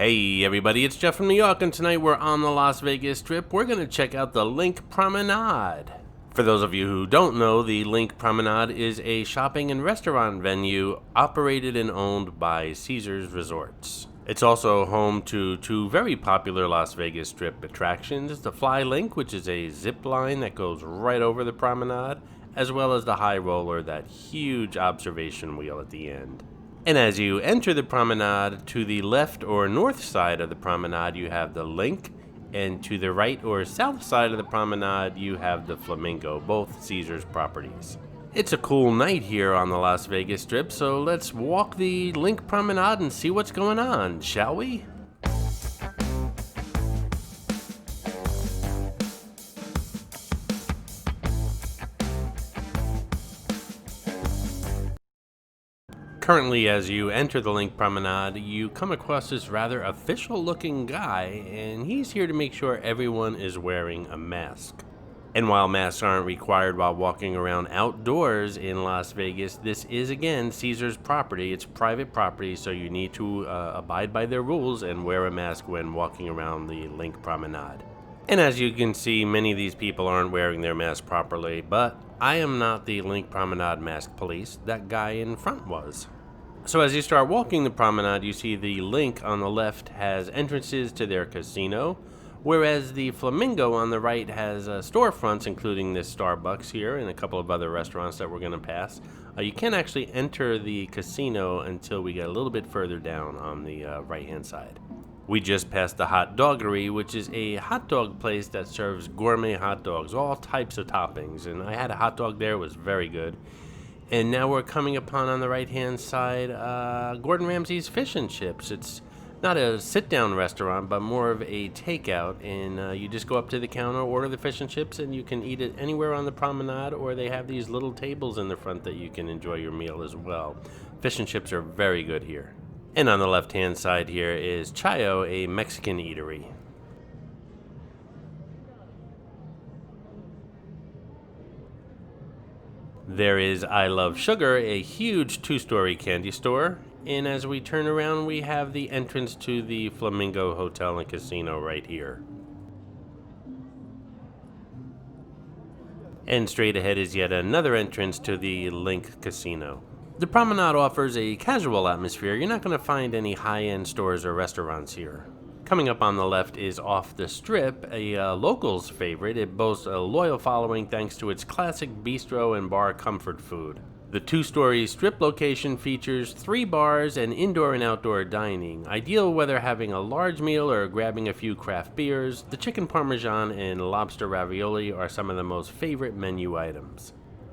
Hey everybody, it's Jeff from New York, and tonight we're on the Las Vegas Strip. We're going to check out the Linq Promenade. For those of you who don't know, the Linq Promenade is a shopping and restaurant venue operated and owned by Caesars Resorts. It's also home to two very popular Las Vegas Strip attractions, the Fly Link, which is a zip line that goes right over the promenade, as well as the High Roller, that huge observation wheel at the end. And as you enter the promenade, to the left or north side of the promenade, you have the Linq, and to the right or south side of the promenade, you have the Flamingo, both Caesars properties. It's a cool night here on the Las Vegas Strip, so let's walk the Linq Promenade and see what's going on, shall we? Currently, as you enter the Linq Promenade, you come across this rather official-looking guy, and he's here to make sure everyone is wearing a mask. And while masks aren't required while walking around outdoors in Las Vegas, this is, again, Caesars property. It's private property, so you need to abide by their rules and wear a mask when walking around the Linq Promenade. And as you can see, many of these people aren't wearing their mask properly, but I am not the Linq Promenade mask police. That guy in front was. So as you start walking the promenade, you see the Linq on the left has entrances to their casino, whereas the Flamingo on the right has storefronts, including this Starbucks here and a couple of other restaurants that we're going to pass. You can't actually enter the casino until we get a little bit further down on the right-hand side. We just passed the Hot Doggery, which is a hot dog place that serves gourmet hot dogs, all types of toppings, and I had a hot dog there. It was very good. And now we're coming upon, on the right-hand side, Gordon Ramsay's Fish and Chips. It's not a sit-down restaurant, but more of a takeout. And you just go up to the counter, order the fish and chips, and you can eat it anywhere on the promenade, or they have these little tables in the front that you can enjoy your meal as well. Fish and chips are very good here. And on the left-hand side here is Chayo, a Mexican eatery. There is I Love Sugar, a huge two-story candy store, and as we turn around, we have the entrance to the Flamingo Hotel and Casino right here. And straight ahead is yet another entrance to the Linq Casino. The promenade offers a casual atmosphere. You're not going to find any high-end stores or restaurants here. Coming up on the left is Off the Strip, a locals favorite. It boasts a loyal following thanks to its classic bistro and bar comfort food. The two-story strip location features 3 bars and indoor and outdoor dining, ideal whether having a large meal or grabbing a few craft beers. The chicken parmesan and lobster ravioli are some of the most favorite menu items.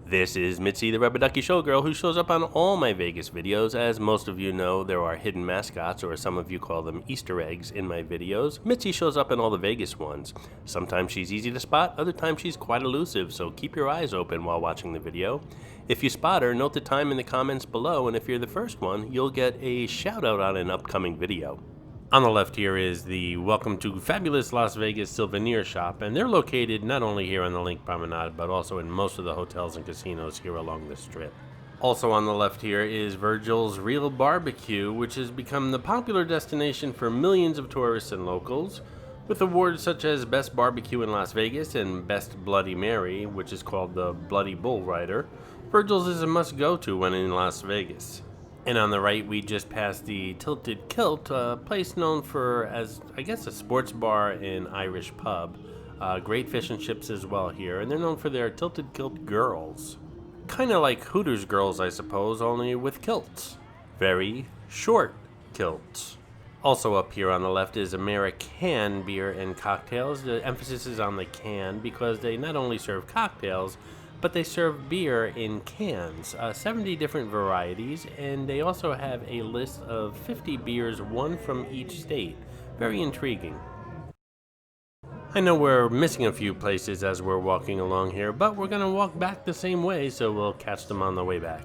This is Mitzi, the rubber ducky showgirl, who shows up on all my Vegas videos. As most of you know, there are hidden mascots, or some of you call them Easter eggs, in my videos. Mitzi shows up in all the Vegas ones. Sometimes she's easy to spot, other times she's quite elusive, so keep your eyes open while watching the video. If you spot her, note the time in the comments below, and if you're the first one, you'll get a shout out on an upcoming video. On the left here is the Welcome to Fabulous Las Vegas Souvenir Shop, and they're located not only here on the Linq Promenade, but also in most of the hotels and casinos here along the strip. Also on the left here is Virgil's Real Barbecue, which has become the popular destination for millions of tourists and locals, with awards such as Best Barbecue in Las Vegas and Best Bloody Mary, which is called the Bloody Bull Rider. Virgil's is a must-go-to when in Las Vegas. And on the right, we just passed the Tilted Kilt, a place known for, as I guess, a sports bar and Irish pub. Great fish and chips as well here, and they're known for their Tilted Kilt girls. Kind of like Hooters girls, I suppose, only with kilts. Very short kilts. Also up here on the left is American Beer and Cocktails. The emphasis is on the can because they not only serve cocktails, but they serve beer in cans, 70 different varieties, and they also have a list of 50 beers, one from each state. Very intriguing. I know we're missing a few places as we're walking along here, but we're going to walk back the same way, so we'll catch them on the way back.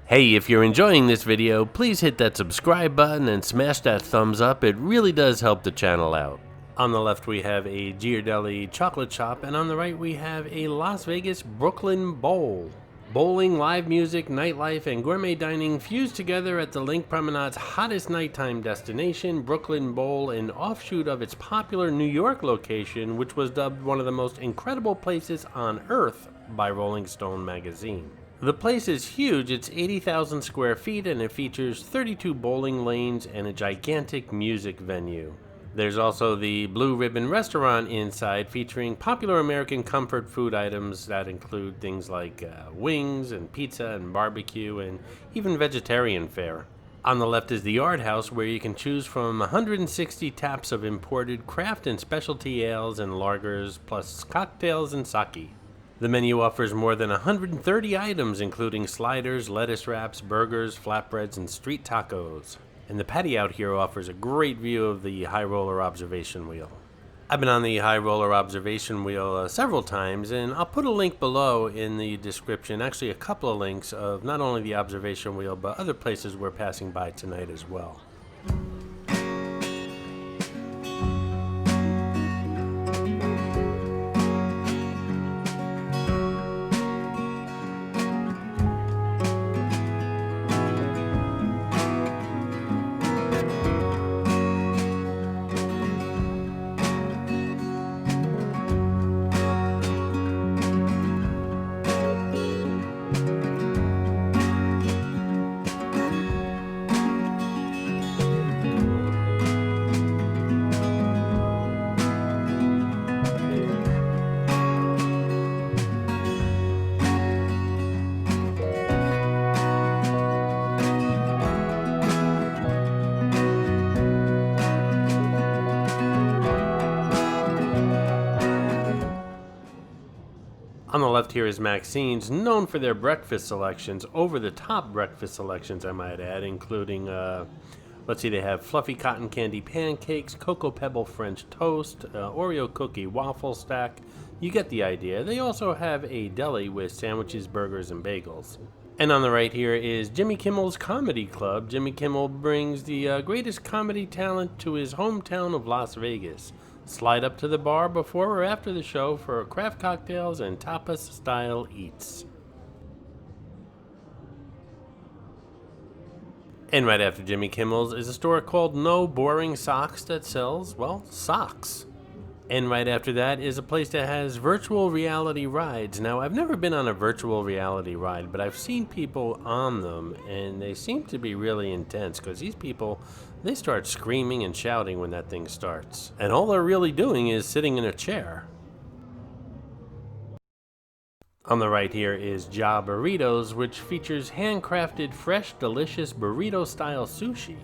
Hey, if you're enjoying this video, please hit that subscribe button and smash that thumbs up. It really does help the channel out. On the left we have a Ghirardelli chocolate shop, and on the right we have a Las Vegas Brooklyn Bowl. Bowling, live music, nightlife, and gourmet dining fused together at the Linq Promenade's hottest nighttime destination, Brooklyn Bowl, an offshoot of its popular New York location, which was dubbed one of the most incredible places on Earth by Rolling Stone magazine. The place is huge, it's 80,000 square feet, and it features 32 bowling lanes and a gigantic music venue. There's also the Blue Ribbon restaurant inside, featuring popular American comfort food items that include things like wings and pizza and barbecue and even vegetarian fare. On the left is the Yard House, where you can choose from 160 taps of imported craft and specialty ales and lagers, plus cocktails and sake. The menu offers more than 130 items, including sliders, lettuce wraps, burgers, flatbreads, and street tacos. And the patio out here offers a great view of the High Roller Observation Wheel. I've been on the High Roller Observation Wheel several times, and I'll put a link below in the description, actually a couple of links of not only the observation wheel, but other places we're passing by tonight as well. On the left here is Maxine's, known for their breakfast selections, over-the-top breakfast selections, I might add, including, they have fluffy cotton candy pancakes, cocoa pebble French toast, Oreo cookie waffle stack. You get the idea. They also have a deli with sandwiches, burgers, and bagels. And on the right here is Jimmy Kimmel's Comedy Club. Jimmy Kimmel brings the greatest comedy talent to his hometown of Las Vegas. Slide up to the bar before or after the show for craft cocktails and tapas-style eats. And right after Jimmy Kimmel's is a store called No Boring Socks that sells, well, socks. And right after that is a place that has virtual reality rides. Now, I've never been on a virtual reality ride, but I've seen people on them, and they seem to be really intense, because these people, they start screaming and shouting when that thing starts. And all they're really doing is sitting in a chair. On the right here is Jaburritos, which features handcrafted, fresh, delicious burrito-style sushi.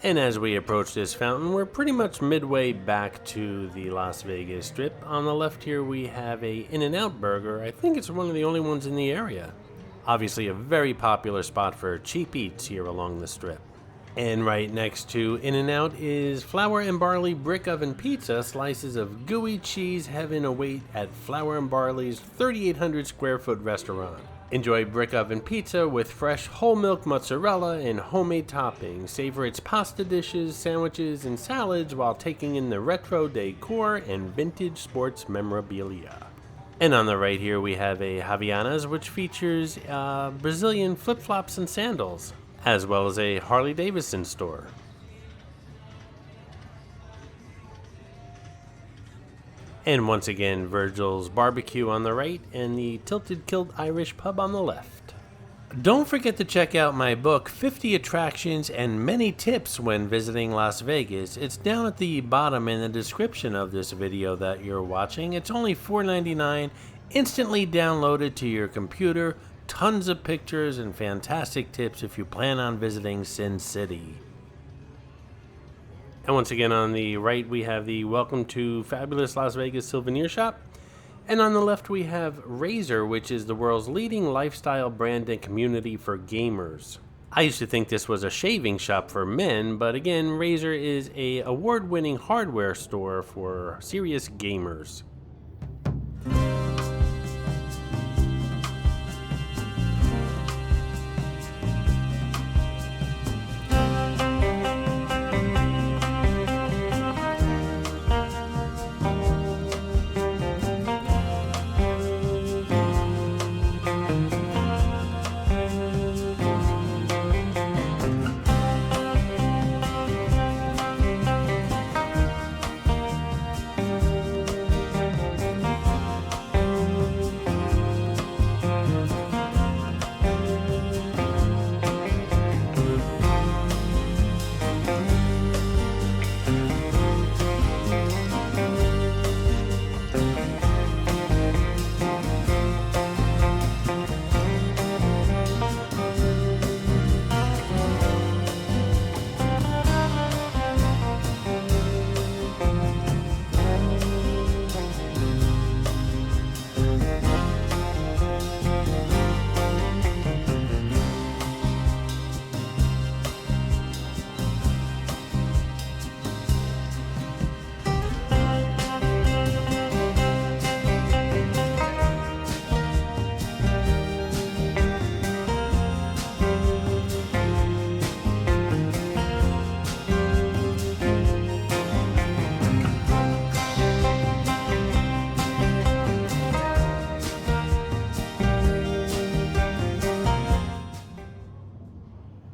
And as we approach this fountain, we're pretty much midway back to the Las Vegas Strip. On the left here we have a In-N-Out burger. I think it's one of the only ones in the area. Obviously a very popular spot for cheap eats here along the Strip. And right next to In-N-Out is Flour and Barley Brick Oven Pizza. Slices of gooey cheese heaven await at Flour and Barley's 3,800 square foot restaurant. Enjoy brick oven pizza with fresh whole milk mozzarella and homemade toppings. Savor its pasta dishes, sandwiches, and salads while taking in the retro decor and vintage sports memorabilia. And on the right here we have a Havaianas, which features Brazilian flip-flops and sandals, as well as a Harley Davidson store. And once again, Virgil's Barbecue on the right and the Tilted Kilt Irish Pub on the left. Don't forget to check out my book, 50 Attractions and Many Tips When Visiting Las Vegas. It's down at the bottom in the description of this video that you're watching. It's only $4.99, instantly downloaded to your computer, tons of pictures and fantastic tips if you plan on visiting Sin City. And once again, on the right, we have the Welcome to Fabulous Las Vegas Souvenir Shop. And on the left, we have Razer, which is the world's leading lifestyle brand and community for gamers. I used to think this was a shaving shop for men, but again, Razer is a award-winning hardware store for serious gamers.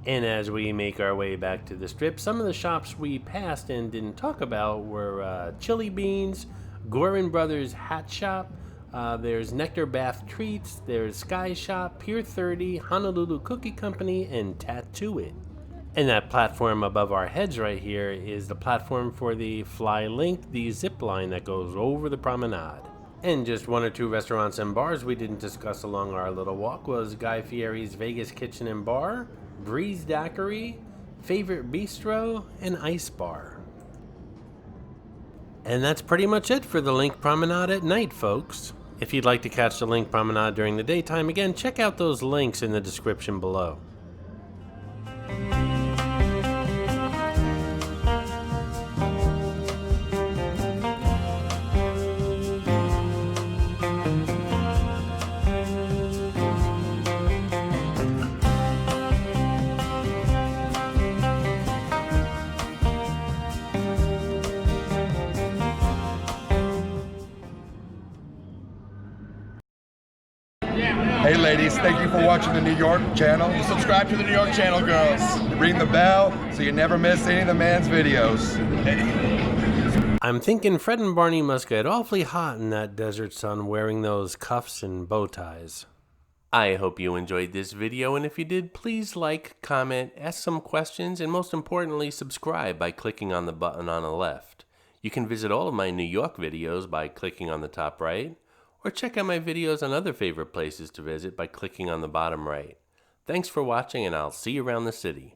And as we make our way back to the strip, some of the shops we passed and didn't talk about were Chili Beans, Gorin Brothers Hat Shop, there's Nectar Bath Treats, there's Sky Shop, Pier 30, Honolulu Cookie Company, and Tattoo It. And that platform above our heads right here is the platform for the Fly Link, the zip line that goes over the promenade. And just one or two restaurants and bars we didn't discuss along our little walk was Guy Fieri's Vegas Kitchen and Bar, Breeze Daiquiri, Favorite Bistro, and Ice Bar. And that's pretty much it for the Linq Promenade at night, folks. If you'd like to catch the Linq Promenade during the daytime, again, check out those links in the description below. Hey ladies, thank you for watching the New York channel. Subscribe to the New York channel, girls. Ring the bell so you never miss any of the man's videos. I'm thinking Fred and Barney must get awfully hot in that desert sun wearing those cuffs and bow ties. I hope you enjoyed this video, and if you did, please like, comment, ask some questions, and most importantly, subscribe by clicking on the button on the left. You can visit all of my New York videos by clicking on the top right, or check out my videos on other favorite places to visit by clicking on the bottom right. Thanks for watching, and I'll see you around the city.